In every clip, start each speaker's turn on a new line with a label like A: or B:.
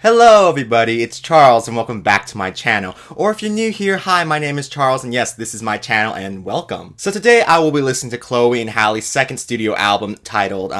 A: Hello everybody, it's Charles and welcome back to my channel. Or if you're new here, hi, my name is Charles and yes, this is my channel and welcome. So today I will be listening to Chloe and Halle's second studio album titled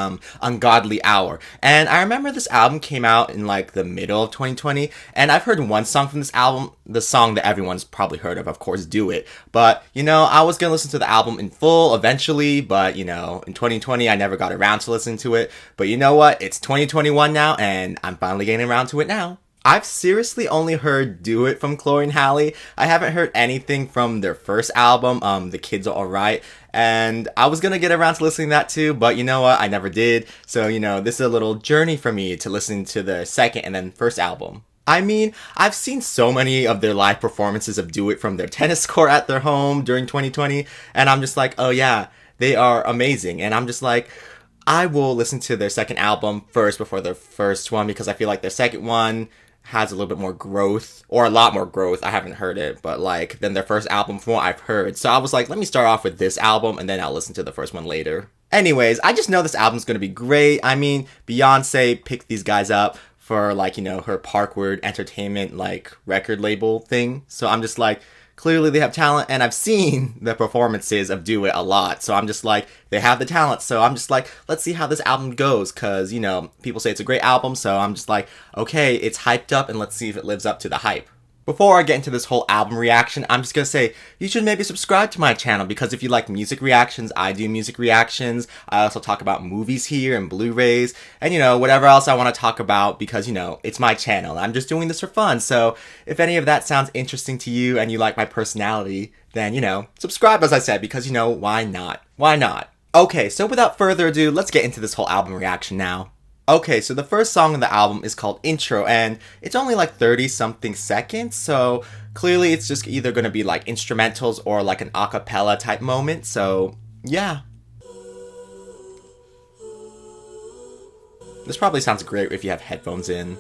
A: Ungodly Hour. And I remember this album came out in like the middle of 2020 and I've heard one song from this album, the song that everyone's probably heard of course, Do It. But I was gonna listen to the album in full eventually, but in 2020 I never got around to listening to it. But you know what, it's 2021 now and I'm finally getting around to it now. I've seriously only heard Do It from Chloe and Halle. I haven't heard anything from their first album, The Kids Are Alright, and I was gonna get around to listening to that too, but you know what, I never did. So, this is a little journey for me to listen to the second and then first album. I mean, I've seen so many of their live performances of Do It from their tennis court at their home during 2020, and I'm just like, oh yeah, they are amazing, and I'm just like, I will listen to their second album first before their first one because I feel like their second one has a little bit more growth, or a lot more growth. I haven't heard it, but than their first album from what I've heard. So I was like, let me start off with this album and then I'll listen to the first one later. Anyways, I just know this album's gonna be great. I mean, Beyonce picked these guys up for her Parkward Entertainment record label thing. So I'm just like, clearly they have talent, and I've seen the performances of Do It a lot, so I'm just like, they have the talent, so I'm just like, let's see how this album goes, cause people say it's a great album, so I'm just like, okay, it's hyped up, and let's see if it lives up to the hype. Before I get into this whole album reaction, I'm just gonna say, you should maybe subscribe to my channel, because if you like music reactions, I do music reactions. I also talk about movies here and Blu-rays, and whatever else I want to talk about, because it's my channel. I'm just doing this for fun, so if any of that sounds interesting to you and you like my personality, then, subscribe as I said, because, why not? Why not? Okay, so without further ado, let's get into this whole album reaction now. Okay, so the first song on the album is called Intro, and it's only 30-something seconds, so clearly it's just either gonna be instrumentals or an a cappella type moment, so yeah. This probably sounds great if you have headphones in.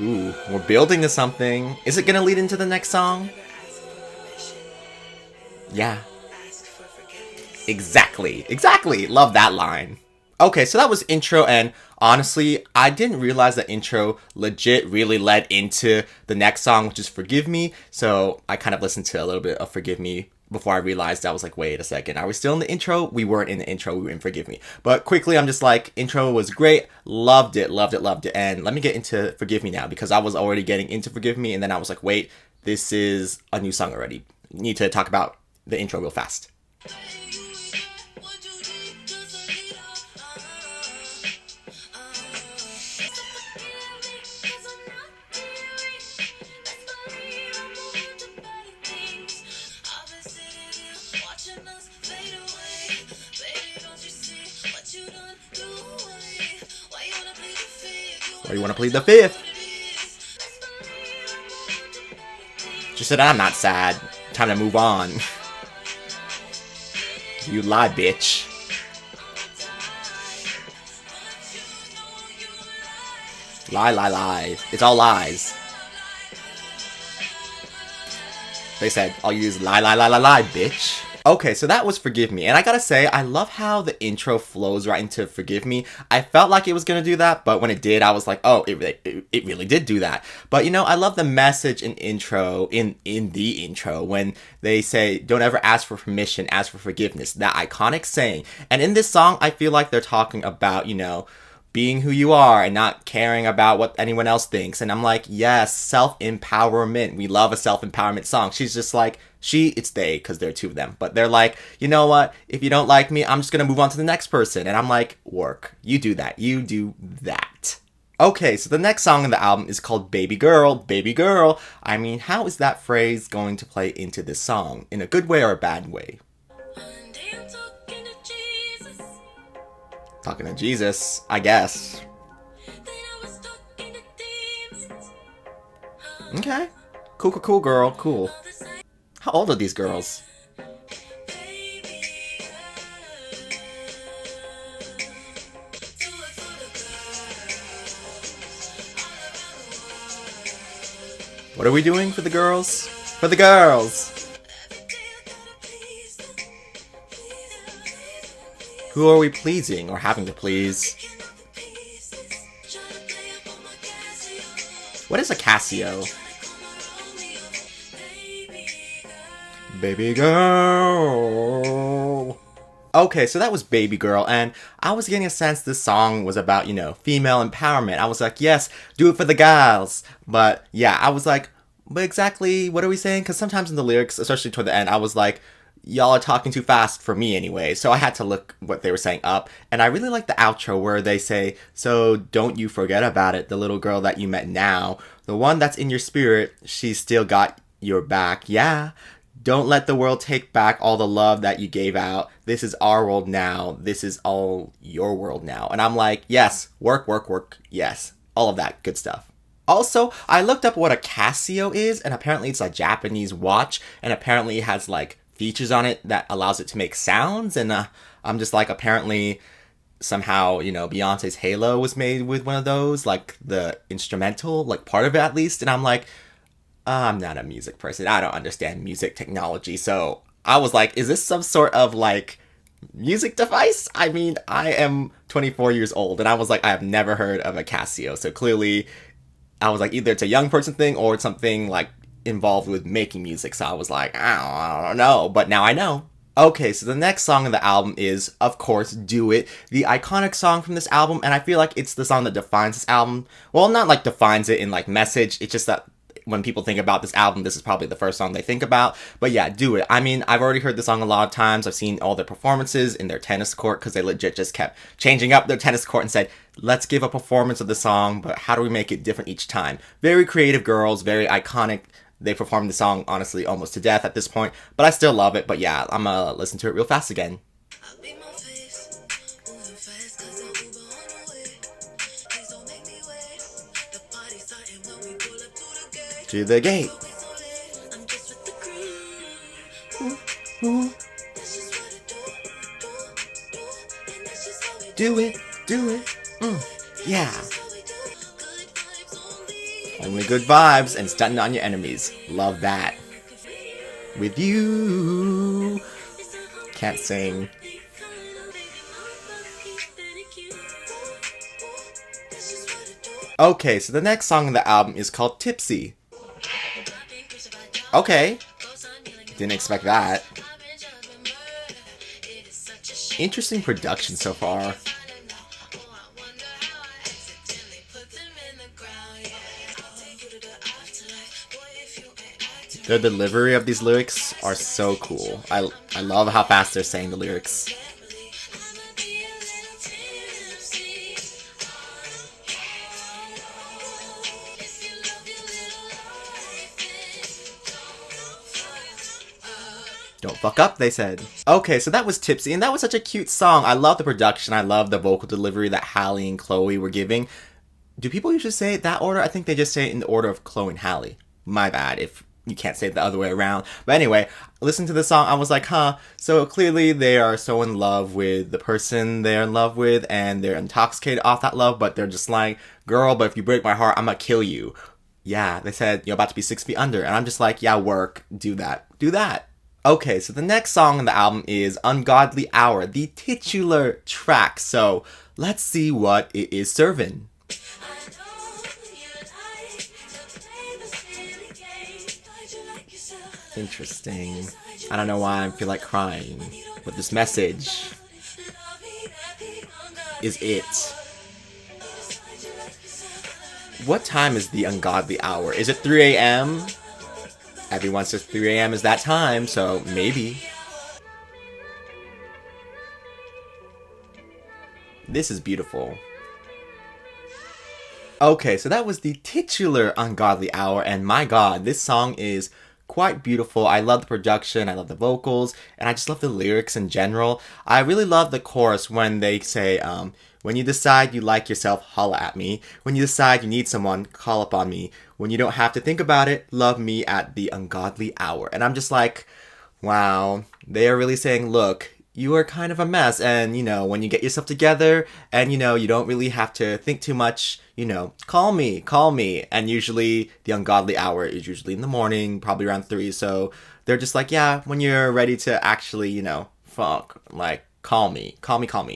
A: Ooh, we're building to something. Is it gonna lead into the next song? Yeah. Exactly. Love that line. Okay, so that was Intro, and honestly, I didn't realize that Intro legit really led into the next song, which is Forgive Me. So I kind of listened to a little bit of Forgive Me before I realized I was like, wait a second, are we still in the intro? We weren't in the intro, we were in Forgive Me. But quickly, I'm just like, Intro was great, loved it. And let me get into Forgive Me now, because I was already getting into Forgive Me, and then I was like, wait, this is a new song already. Need to talk about the intro real fast. Or you want to plead the fifth? She said, I'm not sad. Time to move on. You lie, bitch. Lie. It's all lies. They said, I'll use lie, bitch. Okay, so that was Forgive Me, and I gotta say, I love how the intro flows right into Forgive Me. I felt like it was gonna do that, but when it did, I was like, oh, it really did do that. But I love the message in the intro, when they say, don't ever ask for permission, ask for forgiveness, that iconic saying. And in this song, I feel like they're talking about, being who you are and not caring about what anyone else thinks. And I'm like, yes, self-empowerment. We love a self-empowerment song. She's just like, it's they, because there are two of them. But they're like, you know what? If you don't like me, I'm just going to move on to the next person. And I'm like, work. You do that. You do that. Okay, so the next song on the album is called Baby Girl. Baby Girl. I mean, how is that phrase going to play into this song? In a good way or a bad way? Talking to Jesus, I guess. Okay. Cool, girl. Cool. How old are these girls? What are we doing for the girls? For the girls! Who are we pleasing or having to please? What is a Casio? Baby girl. Okay, so that was Baby Girl, and I was getting a sense this song was about, female empowerment. I was like, yes, do it for the gals. But yeah, I was like, but exactly what are we saying? Because sometimes in the lyrics, especially toward the end, I was like, y'all are talking too fast for me anyway. So I had to look what they were saying up. And I really like the outro where they say, so don't you forget about it, the little girl that you met now. The one that's in your spirit, she's still got your back. Yeah. Don't let the world take back all the love that you gave out. This is our world now. This is all your world now. And I'm like, yes, work, work, work. Yes, all of that good stuff. Also, I looked up what a Casio is, and apparently it's a Japanese watch, and apparently it has like features on it that allows it to make sounds. And I'm just like, apparently somehow, Beyonce's Halo was made with one of those, like the instrumental, like part of it at least. And I'm like, I'm not a music person. I don't understand music technology. So I was like, is this some sort of like music device? I mean, I am 24 years old and I was like, I have never heard of a Casio. So clearly I was like, either it's a young person thing or it's something like involved with making music. So I was like, I don't know. But now I know. Okay, so the next song on the album is, of course, Do It, the iconic song from this album. And I feel like it's the song that defines this album. Well, not like defines it in like message. It's just that when people think about this album, this is probably the first song they think about. But yeah, Do It. I mean, I've already heard the song a lot of times. I've seen all their performances in their tennis court because they legit just kept changing up their tennis court and said, let's give a performance of the song, but how do we make it different each time? Very creative girls, very iconic. They performed the song, honestly, almost to death at this point, but I still love it. But yeah, I'm gonna listen to it real fast again. To the gate. Do it, do it. Yeah. Only good vibes and stunting on your enemies. Love that. With you. Can't sing. Okay, so the next song on the album is called Tipsy. Okay. Didn't expect that. Interesting production so far. The delivery of these lyrics are so cool. I love how fast they're saying the lyrics. Don't fuck up, they said. Okay, so that was Tipsy, and that was such a cute song. I love the production. I love the vocal delivery that Halle and Chloe were giving. Do people usually say it that order? I think they just say it in the order of Chloe and Halle. My bad if you can't say it the other way around. But anyway, listen to the song. I was like, so clearly they are so in love with the person they're in love with, and they're intoxicated off that love, but they're just like, girl, but if you break my heart, I'm gonna kill you. Yeah, they said, you're about to be 6 feet under. And I'm just like, yeah, work. Do that. Do that. Okay, so the next song on the album is Ungodly Hour, the titular track. So let's see what it is serving. Interesting. I don't know why I feel like crying, but this message is it. What time is the ungodly hour? Is it 3 a.m.? Everyone says 3 a.m. is that time, so maybe. This is beautiful. Okay, so that was the titular Ungodly Hour, and my god, this song is quite beautiful. I love the production, I love the vocals, and I just love the lyrics in general. I really love the chorus when they say, when you decide you like yourself, holla at me. When you decide you need someone, call upon me. When you don't have to think about it, love me at the ungodly hour. And I'm just like, wow, they are really saying, look, you are kind of a mess. And, when you get yourself together and, you don't really have to think too much, call me. And usually the ungodly hour is usually in the morning, probably around 3. So they're just like, yeah, when you're ready to actually, fuck, like, call me.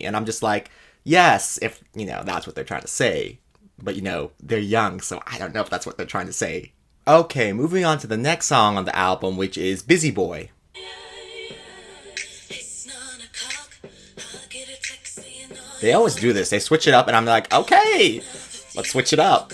A: And I'm just like, yes, if, that's what they're trying to say. But they're young, so I don't know if that's what they're trying to say. Okay, moving on to the next song on the album, which is Busy Boy. They always do this. They switch it up, and I'm like, okay, let's switch it up.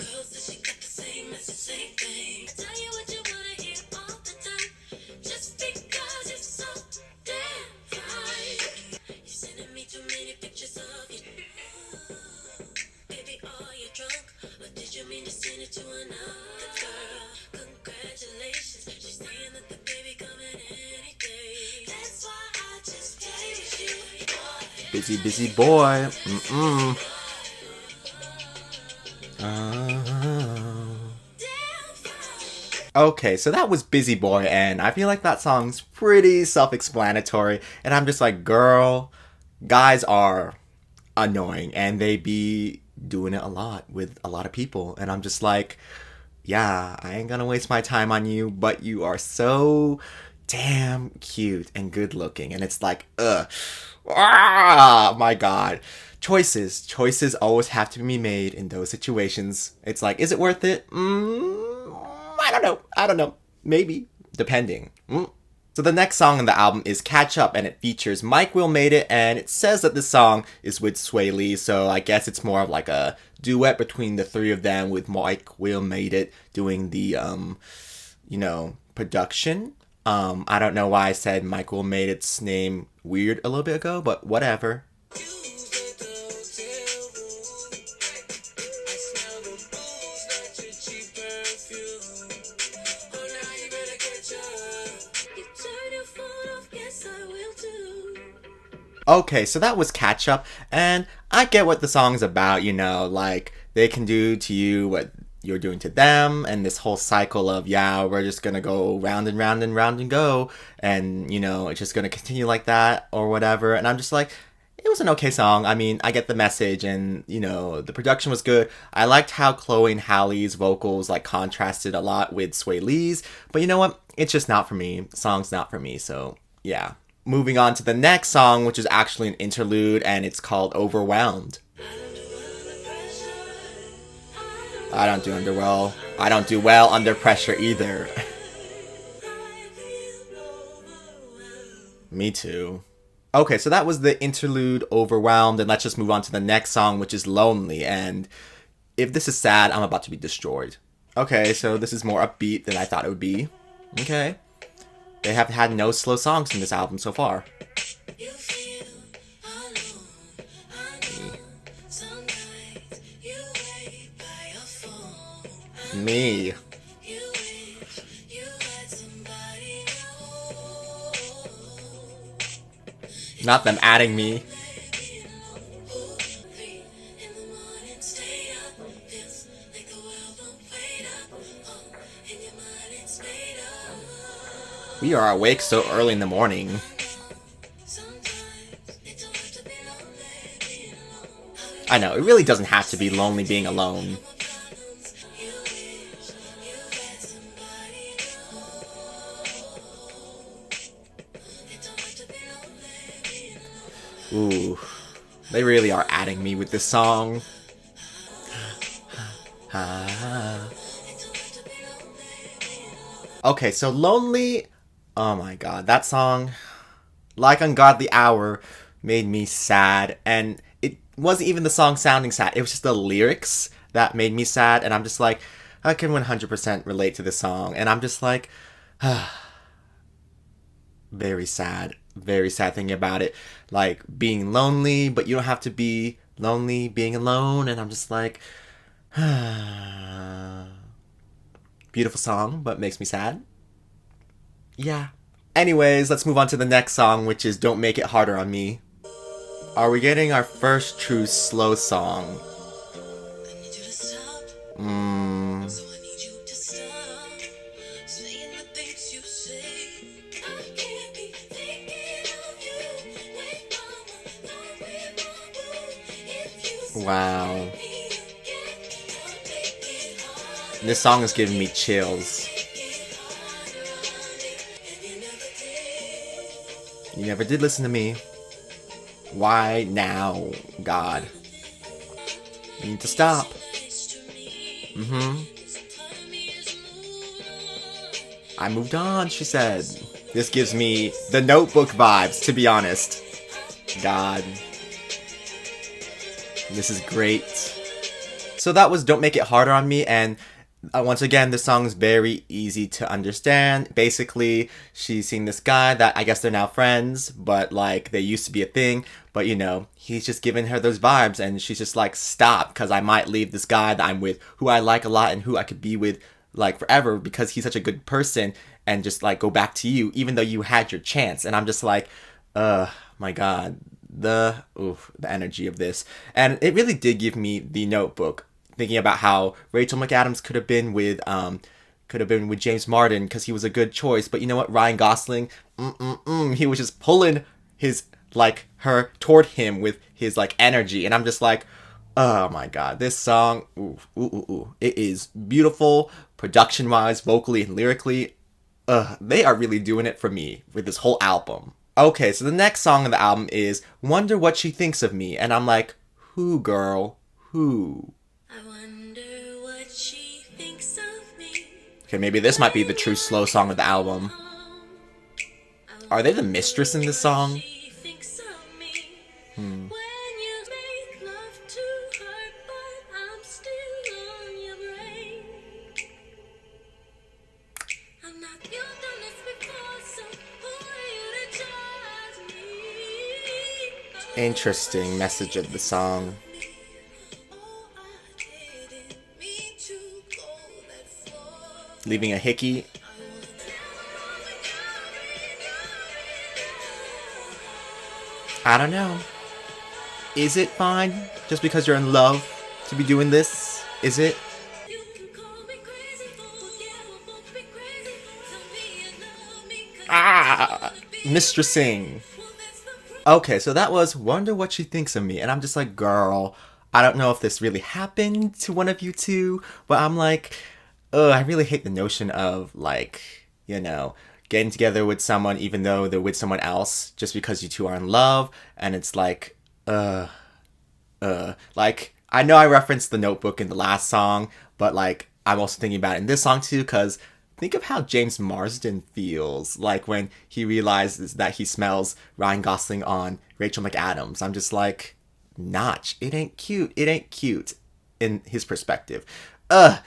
A: Busy, busy boy. Okay, so that was Busy Boy, and I feel like that song's pretty self-explanatory, and I'm just like, girl, guys are annoying, and they be doing it a lot with a lot of people, and I'm just like, yeah, I ain't gonna waste my time on you, but you are so damn cute and good looking, and it's like, my god. Choices always have to be made in those situations. It's like, is it worth it? I don't know. Maybe. Depending. So the next song on the album is Catch Up, and it features Mike Will Made It, and it says that this song is with Sway Lee, so I guess it's more of like a duet between the three of them, with Mike Will Made It doing the, production. I don't know why I said Mike Will Made It's name weird a little bit ago, but whatever. Okay, so that was Catch Up, and I get what the song's about, like, they can do to you what you're doing to them, and this whole cycle of, yeah, we're just gonna go round and round and round and go, and, it's just gonna continue like that, or whatever, and I'm just like, it was an okay song. I mean, I get the message, and, the production was good. I liked how Chloe and Halle's vocals, like, contrasted a lot with Sway Lee's, but you know what? It's just not for me. The song's not for me, so, yeah. Moving on to the next song, which is actually an interlude, and it's called Overwhelmed. I don't do well under pressure either. Me too. Okay, so that was the interlude Overwhelmed, and let's just move on to the next song, which is Lonely, and if this is sad, I'm about to be destroyed. Okay, so this is more upbeat than I thought it would be. Okay. They have had no slow songs in this album so far. Me. Not them adding me. We are awake so early in the morning. I know, it really doesn't have to be lonely being alone. Ooh, they really are adding me with this song. Okay, so Lonely, oh my god, that song, like Ungodly Hour, made me sad, and it wasn't even the song sounding sad, it was just the lyrics that made me sad, and I'm just like, I can 100% relate to this song, and I'm just like, very sad thinking about it, like, being lonely, but you don't have to be lonely being alone, and I'm just like, beautiful song, but makes me sad. Yeah. Anyways, let's move on to the next song, which is Don't Make It Harder on Me. Are we getting our first true slow song? Wow. This song is giving me chills. You never did listen to me. Why now, God? You need to stop. I moved on, she said. This gives me the Notebook vibes, to be honest. God. This is great. So that was Don't Make It Harder on Me, and once again, the song's very easy to understand. Basically, she's seeing this guy that I guess they're now friends, but like they used to be a thing. But you know, he's just giving her those vibes, and she's just like, stop, because I might leave this guy that I'm with, who I like a lot and who I could be with like forever because he's such a good person, and just like go back to you, even though you had your chance. And I'm just like, my God, the energy of this. And it really did give me the Notebook, thinking about how Rachel McAdams could have been with James Martin because he was a good choice. But you know what, Ryan Gosling, he was just pulling his like her toward him with his like energy, and I'm just like, oh my God, this song, it is beautiful, production wise, vocally and lyrically. They are really doing it for me with this whole album. Okay, so the next song on the album is Wonder What She Thinks of Me, and I'm like, who, girl, who?
B: I wonder what she thinks of me.
A: Okay, maybe this might be the true slow song of the album. Are they the mistress in this song? Interesting message of the song. Leaving a hickey. I don't know. Is it fine just because you're in love to be doing this? Is it? Mistressing. Okay, so that was Wonder What She Thinks of Me, and I'm just like, girl, I don't know if this really happened to one of you two, but I'm like, I really hate the notion of like, you know, getting together with someone even though they're with someone else just because you two are in love, and it's like, like, I know I referenced the Notebook in the last song, but like, I'm also thinking about it in this song too, because think of how James Marsden feels like when he realizes that he smells Ryan Gosling on Rachel McAdams. I'm just like, Notch, it ain't cute. It ain't cute in his perspective.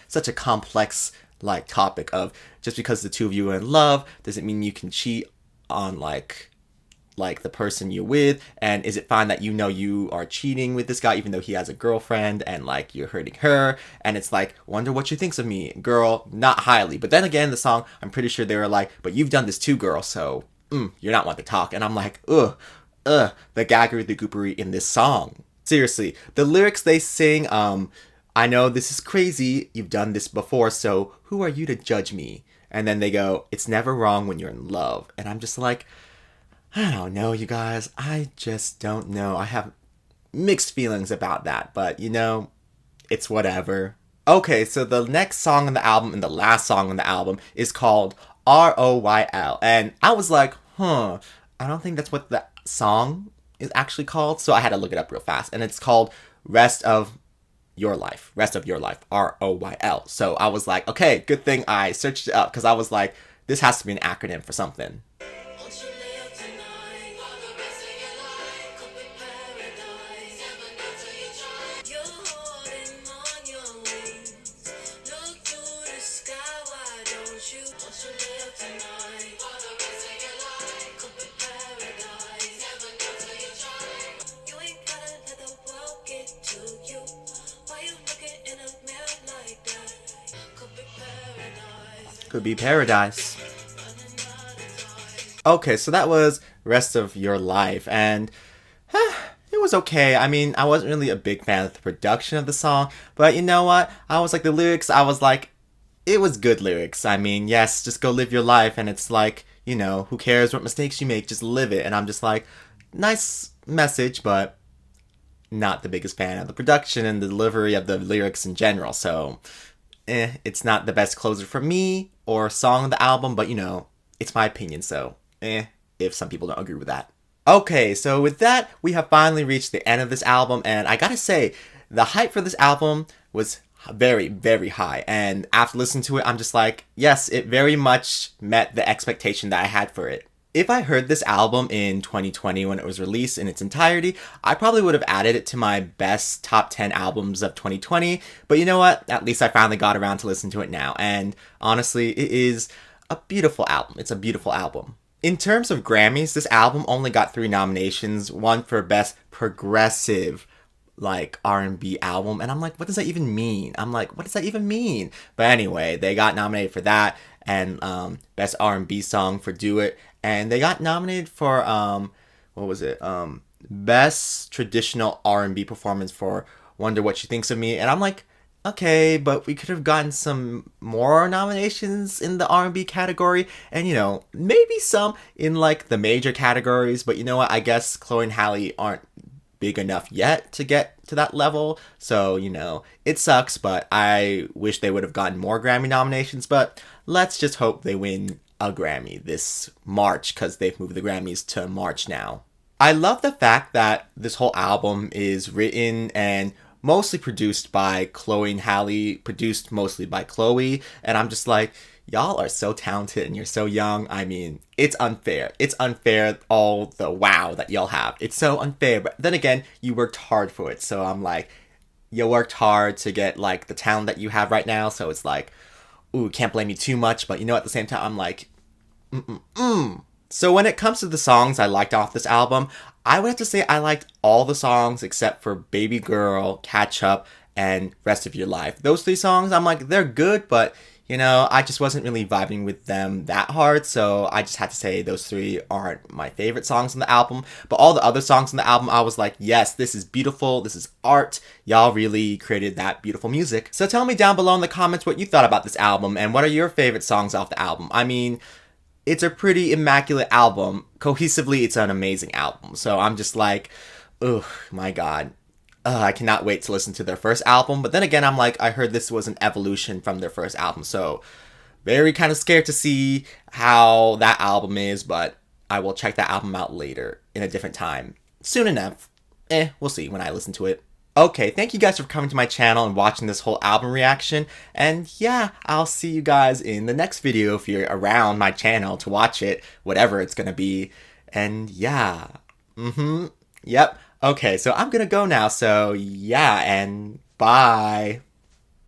A: Such a complex like topic of just because the two of you are in love doesn't mean you can cheat on like the person you're with, and is it fine that you know you are cheating with this guy even though he has a girlfriend and like you're hurting her, and it's like, wonder what she thinks of me, girl, not highly. But then again, the song, I'm pretty sure they were like, but you've done this too, girl, so you're not one to talk. And I'm like, the gaggery, the goopery in this song. Seriously, the lyrics they sing, I know this is crazy, you've done this before, so who are you to judge me? And then they go, it's never wrong when you're in love. And I'm just like, I don't know, you guys. I just don't know. I have mixed feelings about that, but you know, it's whatever. Okay, so the next song on the album and the last song on the album is called ROYL. And I was like, I don't think that's what the song is actually called. So I had to look it up real fast. And it's called Rest of Your Life. Rest of Your Life. ROYL. So I was like, okay, good thing I searched it up, because I was like, this has to be an acronym for something. Could be paradise. Okay, so that was Rest of Your Life, and it was okay. I mean, I wasn't really a big fan of the production of the song, but you know what? I was like, the lyrics, I was like, it was good lyrics. I mean, yes, just go live your life, and it's like, you know, who cares what mistakes you make, just live it. And I'm just like, nice message, but not the biggest fan of the production and the delivery of the lyrics in general, so it's not the best closer for me or song of the album, but you know, it's my opinion, so if some people don't agree with that. Okay, so with that, we have finally reached the end of this album, and I gotta say, the hype for this album was very, very high. And after listening to it, I'm just like, yes, it very much met the expectation that I had for it. If I heard this album in 2020 when it was released in its entirety, I probably would have added it to my best top 10 albums of 2020. But you know what? At least I finally got around to listen to it now. And honestly, it is a beautiful album. It's a beautiful album. In terms of Grammys, this album only got 3 nominations, one for Best Progressive like R&B album, and I'm like, what does that even mean? But anyway, they got nominated for that, and Best R&B Song for Do It, and they got nominated for what was it? Best Traditional R&B Performance for Wonder What She Thinks of Me, and I'm like, okay, but we could have gotten some more nominations in the R&B category, and maybe some in like the major categories, but you know what? I guess Chloe and Halle aren't big enough yet to get to that level, so it sucks, but I wish they would have gotten more Grammy nominations. But let's just hope they win a Grammy this March, because they've moved the Grammys to March now. I love the fact that this whole album is written and mostly produced by Chloe and Halle, produced mostly by Chloe, and I'm just like, y'all are so talented and you're so young. I mean, it's unfair. It's unfair, all the wow that y'all have. It's so unfair. But then again, you worked hard for it. So I'm like, you worked hard to get like the talent that you have right now. So it's like, ooh, can't blame you too much. But at the same time, I'm like, So when it comes to the songs I liked off this album, I would have to say I liked all the songs except for Baby Girl, Catch Up, and Rest of Your Life. Those 3 songs, I'm like, they're good, but I just wasn't really vibing with them that hard, so I just had to say those 3 aren't my favorite songs on the album. But all the other songs on the album, I was like, yes, this is beautiful, this is art. Y'all really created that beautiful music. So tell me down below in the comments what you thought about this album, and what are your favorite songs off the album. I mean, it's a pretty immaculate album. Cohesively, it's an amazing album. So I'm just like, oh my god. I cannot wait to listen to their first album. But then again, I'm like, I heard this was an evolution from their first album. So very kind of scared to see how that album is. But I will check that album out later in a different time. Soon enough. We'll see when I listen to it. Okay, thank you guys for coming to my channel and watching this whole album reaction. And yeah, I'll see you guys in the next video if you're around my channel to watch it. Whatever it's gonna be. And yeah. Yep. Okay, so I'm gonna go now, so yeah, and bye.